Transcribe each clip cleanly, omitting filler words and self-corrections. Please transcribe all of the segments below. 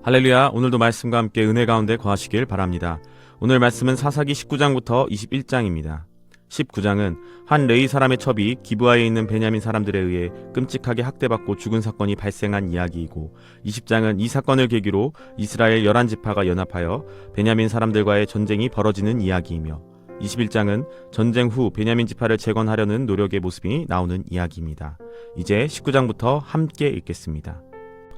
할렐루야. 오늘도 말씀과 함께 은혜 가운데 거하시길 바랍니다. 오늘 말씀은 사사기 19장부터 21장입니다. 19장은 한 레위 사람의 첩이 기브아에 있는 베냐민 사람들에 의해 끔찍하게 학대받고 죽은 사건이 발생한 이야기이고, 20장은 이 사건을 계기로 이스라엘 11지파가 연합하여 베냐민 사람들과의 전쟁이 벌어지는 이야기이며, 21장은 전쟁 후 베냐민 지파를 재건하려는 노력의 모습이 나오는 이야기입니다. 이제 19장부터 함께 읽겠습니다.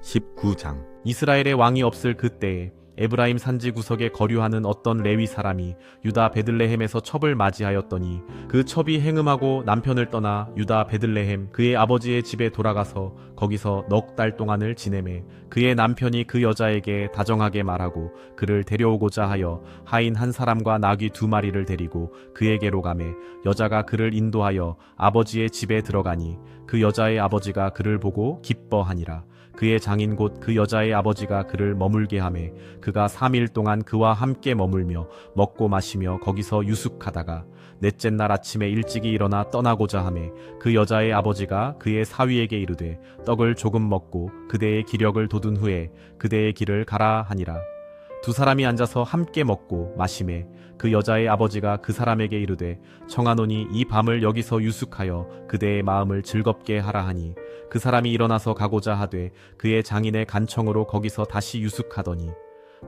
19장. 이스라엘의 왕이 없을 그때에 에브라임 산지 구석에 거류하는 어떤 레위 사람이 유다 베들레헴에서 첩을 맞이하였더니 그 첩이 행음하고 남편을 떠나 유다 베들레헴 그의 아버지의 집에 돌아가서 거기서 넉 달 동안을 지내매 그의 남편이 그 여자에게 다정하게 말하고 그를 데려오고자 하여 하인 한 사람과 나귀 2마리를 데리고 그에게로 가매 여자가 그를 인도하여 아버지의 집에 들어가니 그 여자의 아버지가 그를 보고 기뻐하니라. 그의 장인 곧 그 여자의 아버지가 그를 머물게 하매 그가 3일 동안 그와 함께 머물며 먹고 마시며 거기서 유숙하다가 넷째 날 아침에 일찍이 일어나 떠나고자 하매 그 여자의 아버지가 그의 사위에게 이르되 떡을 조금 먹고 그대의 기력을 돋운 후에 그대의 길을 가라 하니라. 두 사람이 앉아서 함께 먹고 마시매 그 여자의 아버지가 그 사람에게 이르되 청하노니 이 밤을 여기서 유숙하여 그대의 마음을 즐겁게 하라 하니 그 사람이 일어나서 가고자 하되 그의 장인의 간청으로 거기서 다시 유숙하더니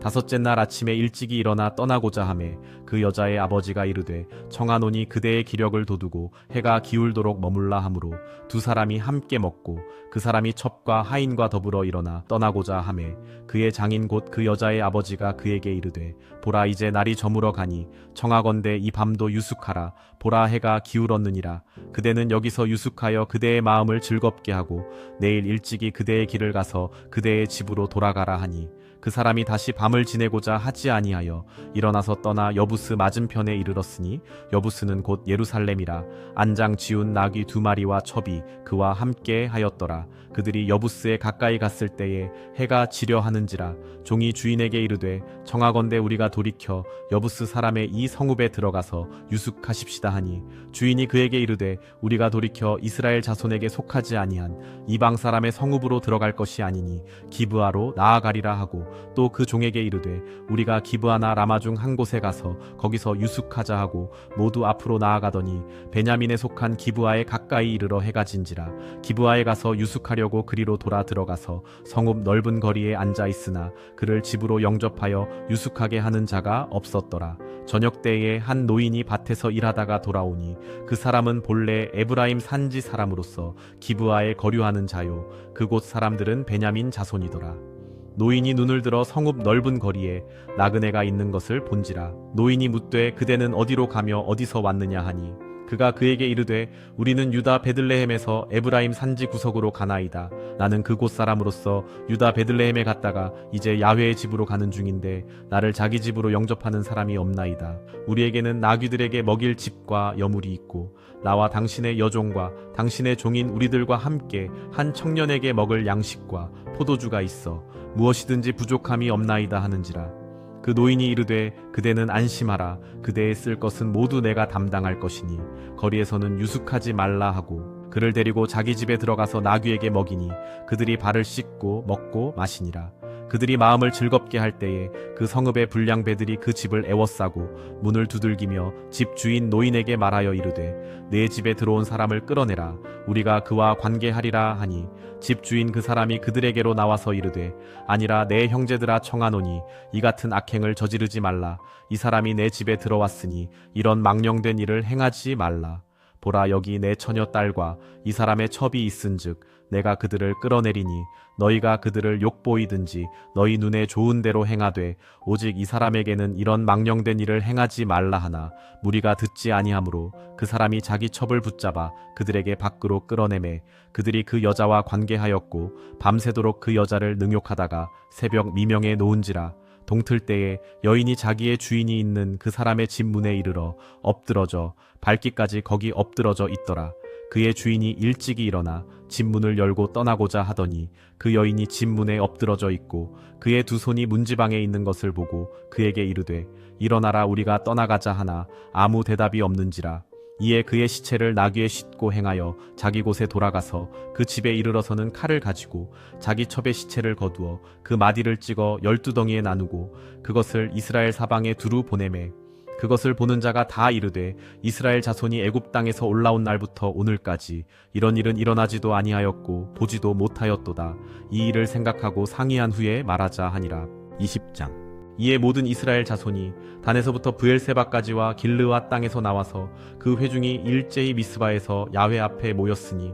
다섯째 날 아침에 일찍이 일어나 떠나고자 하매 그 여자의 아버지가 이르되 청하노니 그대의 기력을 돋우고 해가 기울도록 머물라 하므로 두 사람이 함께 먹고 그 사람이 첩과 하인과 더불어 일어나 떠나고자 하매 그의 장인 곧 그 여자의 아버지가 그에게 이르되 보라 이제 날이 저물어 가니 청하건대 이 밤도 유숙하라. 보라 해가 기울었느니라. 그대는 여기서 유숙하여 그대의 마음을 즐겁게 하고 내일 일찍이 그대의 길을 가서 그대의 집으로 돌아가라 하니 그 사람이 다시 밤을 지내고자 하지 아니하여 일어나서 떠나 여부스 맞은편에 이르렀으니 여부스는 곧 예루살렘이라. 안장 지운 나귀 2마리와 첩이 그와 함께 하였더라. 그들이 여부스에 가까이 갔을 때에 해가 지려 하는지라. 종이 주인에게 이르되 청하건대 우리가 돌이켜 여부스 사람의 이 성읍에 들어가서 유숙하십시다 하니 주인이 그에게 이르되 우리가 돌이켜 이스라엘 자손에게 속하지 아니한 이방 사람의 성읍으로 들어갈 것이 아니니 기브아로 나아가리라 하고 또 그 종에게 이르되 우리가 기브아나 라마 중 한 곳에 가서 거기서 유숙하자 하고 모두 앞으로 나아가더니 베냐민에 속한 기브아에 가까이 이르러 해가 진지라. 기브아에 가서 유숙하려고 그리로 돌아 들어가서 성읍 넓은 거리에 앉아 있으나 그를 집으로 영접하여 유숙하게 하는 자가 없었더라. 저녁 때에 한 노인이 밭에서 일하다가 돌아오니 그 사람은 본래 에브라임 산지 사람으로서 기브아에 거류하는 자요 그곳 사람들은 베냐민 자손이더라. 노인이 눈을 들어 성읍 넓은 거리에 나그네가 있는 것을 본지라. 노인이 묻되 그대는 어디로 가며 어디서 왔느냐 하니 그가 그에게 이르되 우리는 유다 베들레헴에서 에브라임 산지 구석으로 가나이다. 나는 그곳 사람으로서 유다 베들레헴에 갔다가 이제 야훼의 집으로 가는 중인데 나를 자기 집으로 영접하는 사람이 없나이다. 우리에게는 나귀들에게 먹일 집과 여물이 있고 나와 당신의 여종과 당신의 종인 우리들과 함께 한 청년에게 먹을 양식과 포도주가 있어 무엇이든지 부족함이 없나이다 하는지라. 그 노인이 이르되 그대는 안심하라. 그대의 쓸 것은 모두 내가 담당할 것이니 거리에서는 유숙하지 말라 하고 그를 데리고 자기 집에 들어가서 나귀에게 먹이니 그들이 발을 씻고 먹고 마시니라. 그들이 마음을 즐겁게 할 때에 그 성읍의 불량배들이 그 집을 애워싸고 문을 두들기며 집 주인 노인에게 말하여 이르되 내 집에 들어온 사람을 끌어내라. 우리가 그와 관계하리라 하니 집 주인 그 사람이 그들에게로 나와서 이르되 아니라 내 형제들아 청하노니 이 같은 악행을 저지르지 말라. 이 사람이 내 집에 들어왔으니 이런 망령된 일을 행하지 말라. 보라 여기 내 처녀 딸과 이 사람의 첩이 있은즉 내가 그들을 끌어내리니 너희가 그들을 욕보이든지 너희 눈에 좋은 대로 행하되 오직 이 사람에게는 이런 망령된 일을 행하지 말라 하나 무리가 듣지 아니하므로 그 사람이 자기 첩을 붙잡아 그들에게 밖으로 끌어내매 그들이 그 여자와 관계하였고 밤새도록 그 여자를 능욕하다가 새벽 미명에 놓은지라. 동틀 때에 여인이 자기의 주인이 있는 그 사람의 집 문에 이르러 엎드러져 밝기까지 거기 엎드러져 있더라. 그의 주인이 일찍이 일어나 집 문을 열고 떠나고자 하더니 그 여인이 집 문에 엎드러져 있고 그의 두 손이 문지방에 있는 것을 보고 그에게 이르되 일어나라 우리가 떠나가자 하나 아무 대답이 없는지라. 이에 그의 시체를 나귀에 싣고 행하여 자기 곳에 돌아가서 그 집에 이르러서는 칼을 가지고 자기 첩의 시체를 거두어 그 마디를 찍어 12덩이에 나누고 그것을 이스라엘 사방에 두루 보내매 그것을 보는 자가 다 이르되 이스라엘 자손이 애굽 땅에서 올라온 날부터 오늘까지 이런 일은 일어나지도 아니하였고 보지도 못하였도다. 이 일을 생각하고 상의한 후에 말하자 하니라. 20장. 이에 모든 이스라엘 자손이 단에서부터 브엘세바까지와 길르앗 땅에서 나와서 그 회중이 일제히 미스바에서 야훼 앞에 모였으니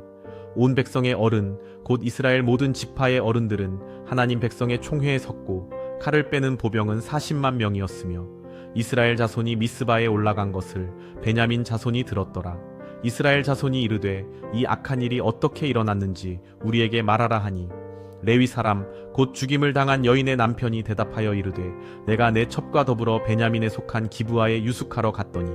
온 백성의 어른 곧 이스라엘 모든 지파의 어른들은 하나님 백성의 총회에 섰고 칼을 빼는 보병은 40만 명이었으며 이스라엘 자손이 미스바에 올라간 것을 베냐민 자손이 들었더라. 이스라엘 자손이 이르되 이 악한 일이 어떻게 일어났는지 우리에게 말하라 하니 레위 사람 곧 죽임을 당한 여인의 남편이 대답하여 이르되 내가 내 첩과 더불어 베냐민에 속한 기브아에 유숙하러 갔더니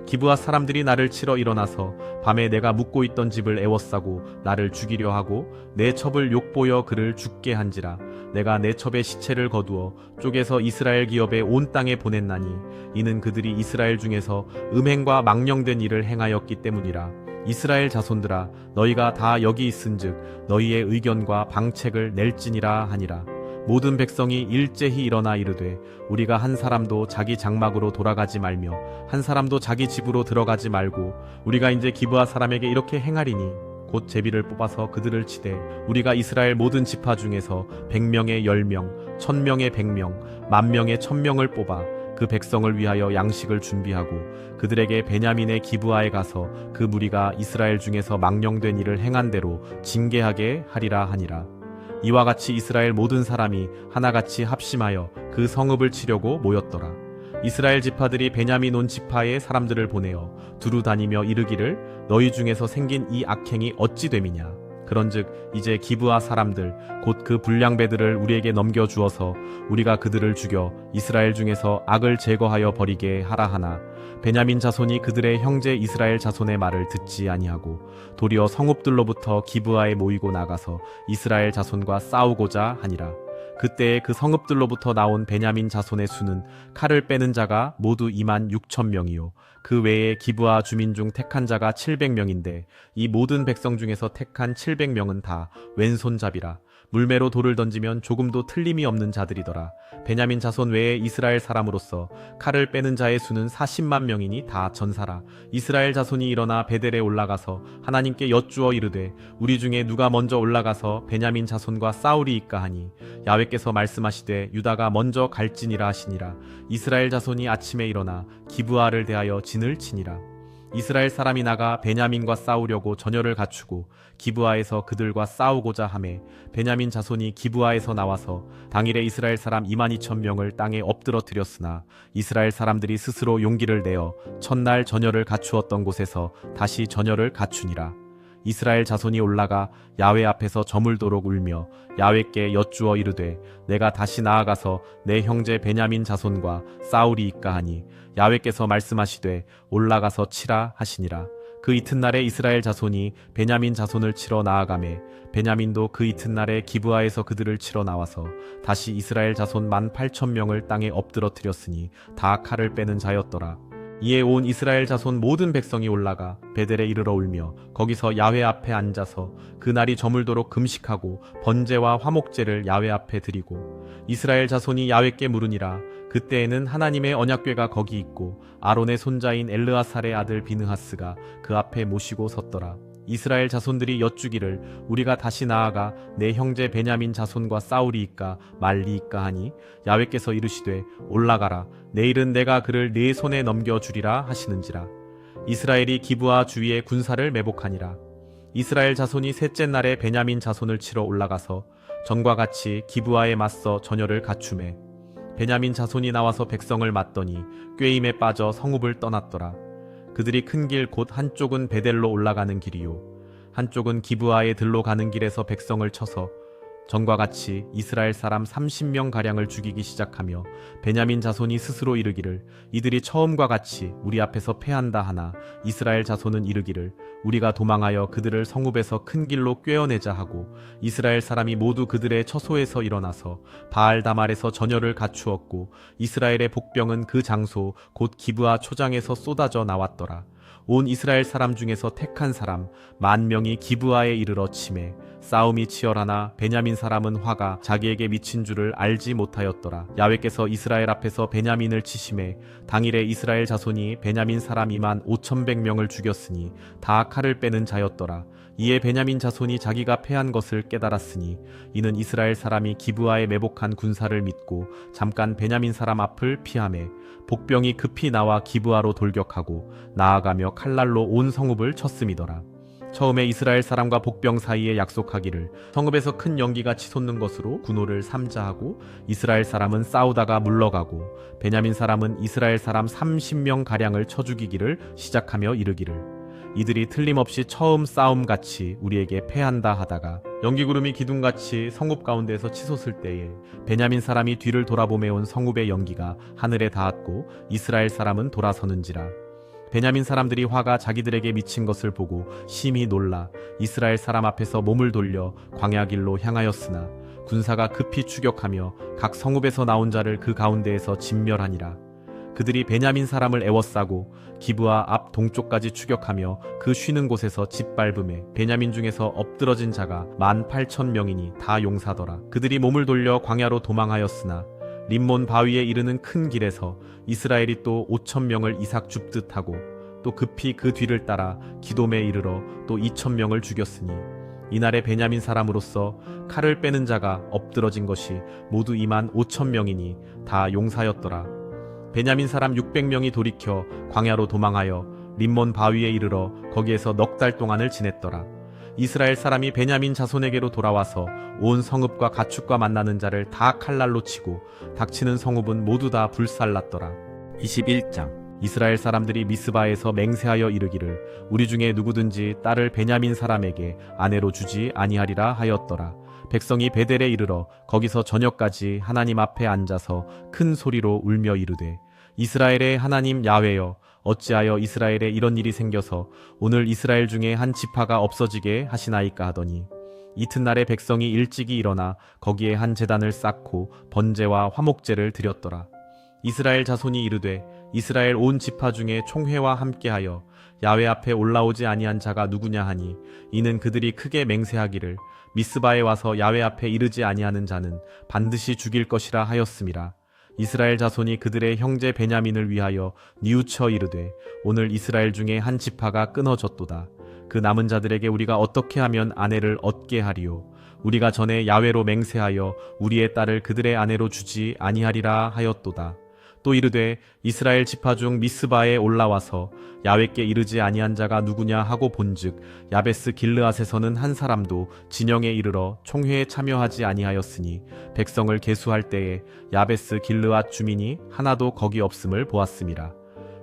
기브아 사람들이 나를 치러 일어나서 밤에 내가 묵고 있던 집을 애워싸고 나를 죽이려 하고 내 첩을 욕보여 그를 죽게 한지라. 내가 내 첩의 시체를 거두어 쪼개서 이스라엘 기업의 온 땅에 보냈나니 이는 그들이 이스라엘 중에서 음행과 망령된 일을 행하였기 때문이라. 이스라엘 자손들아 너희가 다 여기 있은즉 너희의 의견과 방책을 낼지니라 하니라. 모든 백성이 일제히 일어나 이르되 우리가 한 사람도 자기 장막으로 돌아가지 말며 한 사람도 자기 집으로 들어가지 말고 우리가 이제 기브아 사람에게 이렇게 행하리니 곧 제비를 뽑아서 그들을 치되 우리가 이스라엘 모든 지파 중에서 100명의 10명, 1000명의 100명, 10,000명의 1000명을 뽑아 그 백성을 위하여 양식을 준비하고 그들에게 베냐민의 기브아에 가서 그 무리가 이스라엘 중에서 망령된 일을 행한 대로 징계하게 하리라 하니라. 이와 같이 이스라엘 모든 사람이 하나같이 합심하여 그 성읍을 치려고 모였더라. 이스라엘 지파들이 베냐민 온 지파의 사람들을 보내어 두루 다니며 이르기를 너희 중에서 생긴 이 악행이 어찌 됨이냐. 그런즉 이제 기브아 사람들 곧 그 불량배들을 우리에게 넘겨주어서 우리가 그들을 죽여 이스라엘 중에서 악을 제거하여 버리게 하라 하나 베냐민 자손이 그들의 형제 이스라엘 자손의 말을 듣지 아니하고 도리어 성읍들로부터 기브아에 모이고 나가서 이스라엘 자손과 싸우고자 하니라. 그때에 그 성읍들로부터 나온 베냐민 자손의 수는 칼을 빼는 자가 모두 26,000명이요 그 외에 기브아 주민 중 택한 자가 700명인데 이 모든 백성 중에서 택한 700명은 다 왼손잡이라. 물매로 돌을 던지면 조금도 틀림이 없는 자들이더라. 베냐민 자손 외에 이스라엘 사람으로서 칼을 빼는 자의 수는 40만 명이니 다 전사라. 이스라엘 자손이 일어나 베델에 올라가서 하나님께 여쭈어 이르되 우리 중에 누가 먼저 올라가서 베냐민 자손과 싸우리이까 하니 야훼께서 말씀하시되 유다가 먼저 갈지니라 하시니라. 이스라엘 자손이 아침에 일어나 기브아를 대하여 진을 치니라. 이스라엘 사람이 나가 베냐민과 싸우려고 전열을 갖추고 기브아에서 그들과 싸우고자 하매 베냐민 자손이 기브아에서 나와서 당일에 이스라엘 사람 22,000명을 땅에 엎드러뜨렸으나 이스라엘 사람들이 스스로 용기를 내어 첫날 전열을 갖추었던 곳에서 다시 전열을 갖추니라. 이스라엘 자손이 올라가 야훼 앞에서 저물도록 울며 야훼께 여쭈어 이르되 내가 다시 나아가서 내 형제 베냐민 자손과 싸우리이까 하니 야훼께서 말씀하시되 올라가서 치라 하시니라. 그 이튿날에 이스라엘 자손이 베냐민 자손을 치러 나아가매 베냐민도 그 이튿날에 기브아에서 그들을 치러 나와서 다시 이스라엘 자손 18,000명을 땅에 엎드러뜨렸으니 다 칼을 빼는 자였더라. 이에 온 이스라엘 자손 모든 백성이 올라가 베델에 이르러 울며 거기서 야훼 앞에 앉아서 그날이 저물도록 금식하고 번제와 화목제를 야훼 앞에 드리고 이스라엘 자손이 야훼께 물으니라. 그때에는 하나님의 언약궤가 거기 있고 아론의 손자인 엘르아살의 아들 비느하스가 그 앞에 모시고 섰더라. 이스라엘 자손들이 여쭈기를 우리가 다시 나아가 내 형제 베냐민 자손과 싸우리이까 말리이까 하니 야훼께서 이르시되 올라가라. 내일은 내가 그를 네 손에 넘겨주리라 하시는지라. 이스라엘이 기브아 주위에 군사를 매복하니라. 이스라엘 자손이 셋째 날에 베냐민 자손을 치러 올라가서 전과 같이 기브아에 맞서 전열을 갖추매 베냐민 자손이 나와서 백성을 맞더니 꾀임에 빠져 성읍을 떠났더라. 그들이 큰 길 곧 한쪽은 베델로 올라가는 길이요 한쪽은 기브아에 들로 가는 길에서 백성을 쳐서 전과 같이 이스라엘 사람 30명가량을 죽이기 시작하며 베냐민 자손이 스스로 이르기를 이들이 처음과 같이 우리 앞에서 패한다 하나 이스라엘 자손은 이르기를 우리가 도망하여 그들을 성읍에서 큰 길로 꿰어내자 하고 이스라엘 사람이 모두 그들의 처소에서 일어나서 바알다말에서 전열을 갖추었고 이스라엘의 복병은 그 장소 곧 기브아 초장에서 쏟아져 나왔더라. 온 이스라엘 사람 중에서 택한 사람 10,000명이 기브아에 이르러 치매 싸움이 치열하나 베냐민 사람은 화가 자기에게 미친 줄을 알지 못하였더라. 야훼께서 이스라엘 앞에서 베냐민을 치심해 당일에 이스라엘 자손이 베냐민 사람 25,100명을 죽였으니 다 칼을 빼는 자였더라. 이에 베냐민 자손이 자기가 패한 것을 깨달았으니 이는 이스라엘 사람이 기브아에 매복한 군사를 믿고 잠깐 베냐민 사람 앞을 피하매 복병이 급히 나와 기브아로 돌격하고 나아가며 칼날로 온 성읍을 쳤음이더라. 처음에 이스라엘 사람과 복병 사이에 약속하기를 성읍에서 큰 연기가 치솟는 것으로 군호를 삼자하고 이스라엘 사람은 싸우다가 물러가고 베냐민 사람은 이스라엘 사람 30명 가량을 쳐 죽이기를 시작하며 이르기를 이들이 틀림없이 처음 싸움같이 우리에게 패한다 하다가 연기구름이 기둥같이 성읍 가운데에서 치솟을 때에 베냐민 사람이 뒤를 돌아보매 온 성읍의 연기가 하늘에 닿았고 이스라엘 사람은 돌아서는지라. 베냐민 사람들이 화가 자기들에게 미친 것을 보고 심히 놀라 이스라엘 사람 앞에서 몸을 돌려 광야 길로 향하였으나 군사가 급히 추격하며 각 성읍에서 나온 자를 그 가운데에서 진멸하니라. 그들이 베냐민 사람을 애워싸고 기브아 앞 동쪽까지 추격하며 그 쉬는 곳에서 짓밟음에 베냐민 중에서 엎드러진 자가 18,000명이니 다 용사더라. 그들이 몸을 돌려 광야로 도망하였으나 림몬 바위에 이르는 큰 길에서 이스라엘이 또 5,000명을 이삭 줍듯 하고 또 급히 그 뒤를 따라 기돔에 이르러 또 2,000명을 죽였으니 이날에 베냐민 사람으로서 칼을 빼는 자가 엎드러진 것이 모두 25,000명이니 다 용사였더라. 베냐민 사람 600명이 돌이켜 광야로 도망하여 림몬 바위에 이르러 거기에서 넉 달 동안을 지냈더라. 이스라엘 사람이 베냐민 자손에게로 돌아와서 온 성읍과 가축과 만나는 자를 다 칼날로 치고 닥치는 성읍은 모두 다 불살랐더라. 21장. 이스라엘 사람들이 미스바에서 맹세하여 이르기를 우리 중에 누구든지 딸을 베냐민 사람에게 아내로 주지 아니하리라 하였더라. 백성이 베델에 이르러 거기서 저녁까지 하나님 앞에 앉아서 큰 소리로 울며 이르되 이스라엘의 하나님 야훼여 어찌하여 이스라엘에 이런 일이 생겨서 오늘 이스라엘 중에 한 지파가 없어지게 하시나이까 하더니 이튿날에 백성이 일찍이 일어나 거기에 한 제단을 쌓고 번제와 화목제를 드렸더라. 이스라엘 자손이 이르되 이스라엘 온 지파 중에 총회와 함께하여 야훼 앞에 올라오지 아니한 자가 누구냐 하니 이는 그들이 크게 맹세하기를 미스바에 와서 야훼 앞에 이르지 아니하는 자는 반드시 죽일 것이라 하였음이라. 이스라엘 자손이 그들의 형제 베냐민을 위하여 뉘우쳐 이르되 오늘 이스라엘 중에 한 지파가 끊어졌도다. 그 남은 자들에게 우리가 어떻게 하면 아내를 얻게 하리요. 우리가 전에 야훼로 맹세하여 우리의 딸을 그들의 아내로 주지 아니하리라 하였도다. 또 이르되 이스라엘 지파 중 미스바에 올라와서 야훼께 이르지 아니한 자가 누구냐 하고 본즉 야베스 길르앗에서는 한 사람도 진영에 이르러 총회에 참여하지 아니하였으니 백성을 계수할 때에 야베스 길르앗 주민이 하나도 거기 없음을 보았음이라.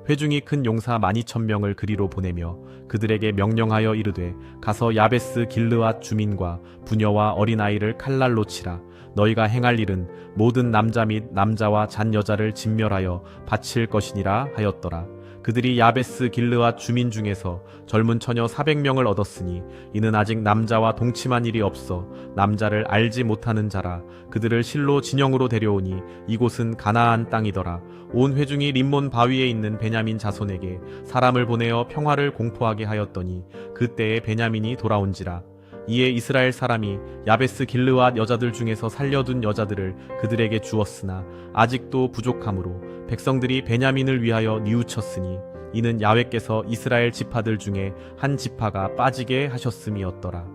회중이 큰 용사 12,000명을 그리로 보내며 그들에게 명령하여 이르되 가서 야베스 길르앗 주민과 부녀와 어린아이를 칼날로 치라. 너희가 행할 일은 모든 남자 및 남자와 잔 여자를 진멸하여 바칠 것이니라 하였더라. 그들이 야베스 길르앗 주민 중에서 젊은 처녀 400명을 얻었으니 이는 아직 남자와 동침한 일이 없어 남자를 알지 못하는 자라. 그들을 실로 진영으로 데려오니 이곳은 가나안 땅이더라. 온 회중이 림몬 바위에 있는 베냐민 자손에게 사람을 보내어 평화를 공포하게 하였더니 그때에 베냐민이 돌아온지라. 이에 이스라엘 사람이 야베스 길르앗 여자들 중에서 살려둔 여자들을 그들에게 주었으나 아직도 부족하므로 백성들이 베냐민을 위하여 뉘우쳤으니 이는 야훼께서 이스라엘 지파들 중에 한 지파가 빠지게 하셨음이었더라.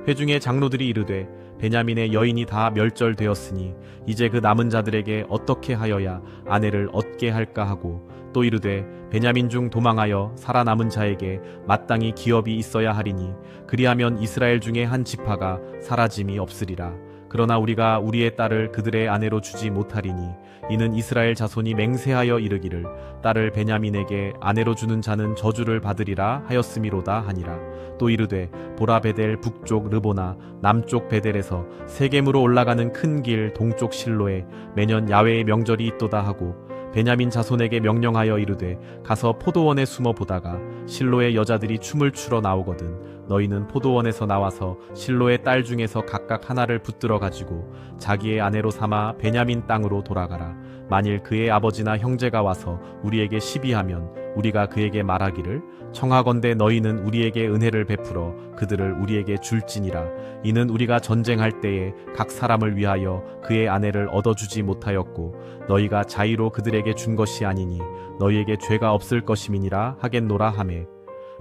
회중의 장로들이 이르되 베냐민의 여인이 다 멸절되었으니 이제 그 남은 자들에게 어떻게 하여야 아내를 얻게 할까 하고 또 이르되 베냐민 중 도망하여 살아남은 자에게 마땅히 기업이 있어야 하리니 그리하면 이스라엘 중에 한 지파가 사라짐이 없으리라. 그러나 우리가 우리의 딸을 그들의 아내로 주지 못하리니 이는 이스라엘 자손이 맹세하여 이르기를 딸을 베냐민에게 아내로 주는 자는 저주를 받으리라 하였음이로다 하니라. 또 이르되 보라 베델 북쪽 르보나 남쪽 베델에서 세겜으로 올라가는 큰 길 동쪽 실로에 매년 야훼의 명절이 있도다 하고 베냐민 자손에게 명령하여 이르되 가서 포도원에 숨어 보다가 실로의 여자들이 춤을 추러 나오거든 너희는 포도원에서 나와서 실로의 딸 중에서 각각 하나를 붙들어 가지고 자기의 아내로 삼아 베냐민 땅으로 돌아가라. 만일 그의 아버지나 형제가 와서 우리에게 시비하면 우리가 그에게 말하기를 청하건대 너희는 우리에게 은혜를 베풀어 그들을 우리에게 줄지니라. 이는 우리가 전쟁할 때에 각 사람을 위하여 그의 아내를 얻어주지 못하였고 너희가 자의로 그들에게 준 것이 아니니 너희에게 죄가 없을 것임이니라 하겠노라 하매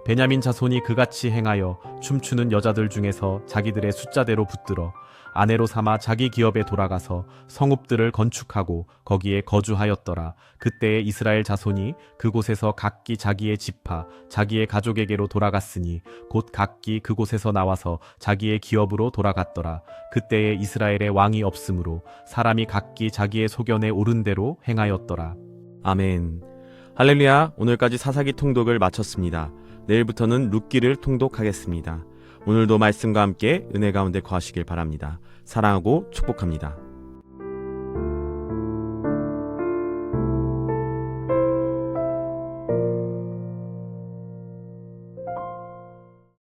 베냐민 자손이 그같이 행하여 춤추는 여자들 중에서 자기들의 숫자대로 붙들어 아내로 삼아 자기 기업에 돌아가서 성읍들을 건축하고 거기에 거주하였더라. 그때에 이스라엘 자손이 그곳에서 각기 자기의 지파 자기의 가족에게로 돌아갔으니 곧 각기 그곳에서 나와서 자기의 기업으로 돌아갔더라. 그때에 이스라엘에 왕이 없으므로 사람이 각기 자기의 소견에 오른 대로 행하였더라. 아멘. 할렐루야. 오늘까지 사사기 통독을 마쳤습니다. 내일부터는 룻기를 통독하겠습니다. 오늘도 말씀과 함께 은혜 가운데 거하시길 바랍니다. 사랑하고 축복합니다.